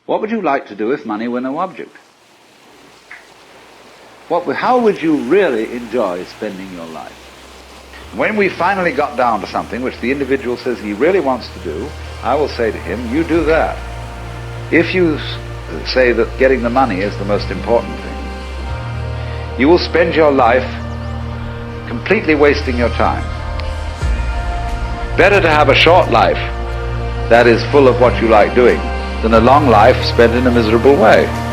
What would you like to do if money were no object? How would you really enjoy spending your life? When we finally got down to something which the individual says he really wants to do, I will say to him, you do that. If you say that getting the money is the most important thing, you will spend your life completely wasting your time. Better to have a short life that is full of what you like doing than a long life spent in a miserable way.